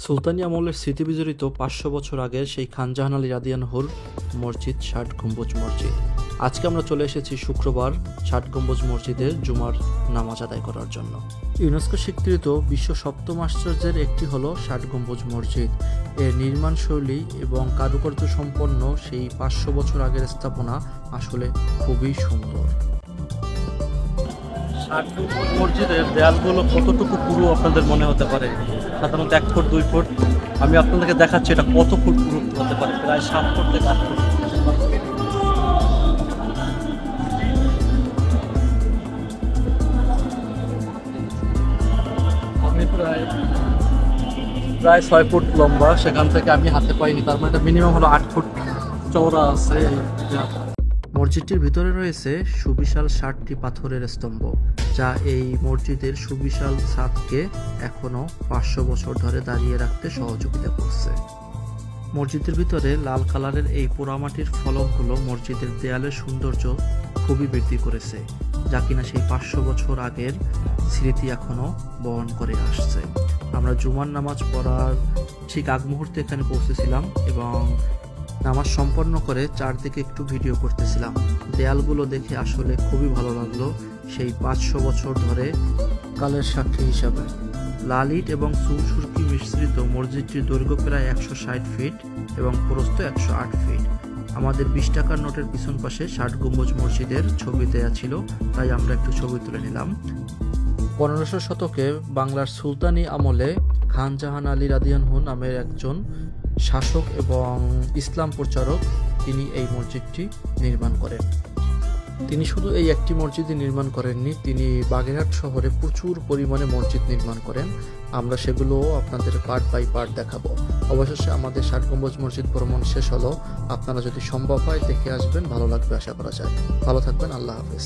সুলতানি আমলের স্মৃতিবিজড়িত ৫০০ বছর আগের সেই খান জাহান আলী রাদিয়াল্লাহুর মসজিদ ৬০ গম্বুজ মসজিদ। আজকে আমরা চলে এসেছি শুক্রবার ৬০ গম্বুজ মসজিদের জুমার নামাজ আদায় করার জন্য। ইউনেস্কো স্বীকৃত বিশ্ব সপ্তম আশ্চর্যের একটি হলো ৬০ গম্বুজ মসজিদ। এর নির্মাণ শৈলী এবং কারুকার্য সম্পন্ন সেই ৫০০ বছর আগের স্থাপনা আসলে খুবই সুন্দর। ৬০ গম্বুজ মসজিদের দেয়ালগুলো কতটুকু পুরু আপনাদের মনে হতে পারে? সাধারণত ১ ফুট ২ ফুট। আমি আপনাদেরকে দেখাচ্ছি এটা কত ফুট পুরু হতে পারে, প্রায় ৭ ফুট থেকে ৮ ফুট। আমি প্রায় ৬ ফুট লম্বা, সেখান থেকে আমি হাতে পাইনি, তার মানে মিনিমাম হলো ৮ ফুট চওড়া আছে। মসজিদটির ভিতরে রয়েছে সুবিশাল ৬০টি পাথরের স্তম্ভ, যা এই মসজিদের সুবিশাল ছাদকে এখনো ৫০০ বছর ধরে দাঁড়িয়ে রাখতে সহযোগিতা করছে। মসজিদের ভিতরে লাল কালারের এই পোড়ামাটির ফলকগুলো মসজিদের দেয়ালের সৌন্দর্য খুবই বৃদ্ধি করেছে, যা কিনা সেই ৫০০ বছর আগের স্মৃতি এখনো বহন করে আসছে। আমরা জুমার নামাজ পড়ার ঠিক আগ মুহূর্তে এখানে পৌঁছেছিলাম এবং নামাজ সম্পন্ন করে চারদিকে একটু ভিডিও করতেছিলাম। দেয়ালগুলো দেখে আসলে খুবই ভালো লাগলো, সেই ৫০০ বছর ধরে কালের সাক্ষী হিসাবে। লাল ইট এবং সুরকি মিশ্রিত মসজিদটির দৈর্ঘ্য প্রায় ১৬০ ফিট এবং প্রস্থ ১০৮ ফিট। আমাদের ২০ টাকার নোটের পিছন পাশে ৬০ গম্বুজ মসজিদের ছবি দেয়া ছিল, তাই আমরা একটু ছবি তুলে নিলাম। ১৫০০ শতকে বাংলার সুলতানি আমলে খান জাহান আলী রাদিয়াল্লাহু নামের একজন শাসক এবং ইসলাম প্রচারক তিনি এই মসজিদটি নির্মাণ করেন। তিনি শুধু এই একটি মসজিদই নির্মাণ করেননি, তিনি বাগেরহাট শহরে প্রচুর পরিমাণে মসজিদ নির্মাণ করেন। আমরা সেগুলো আপনাদের পার্ট বাই পার্ট দেখাবো। অবশেষে আমাদের ৬০ গম্বুজ মসজিদ ভ্রমণ শেষ হলো। আপনারা যদি সম্ভব হয় দেখে আসবেন, ভালো লাগবে আশা করা যায়। ভালো থাকবেন, আল্লাহ হাফেজ।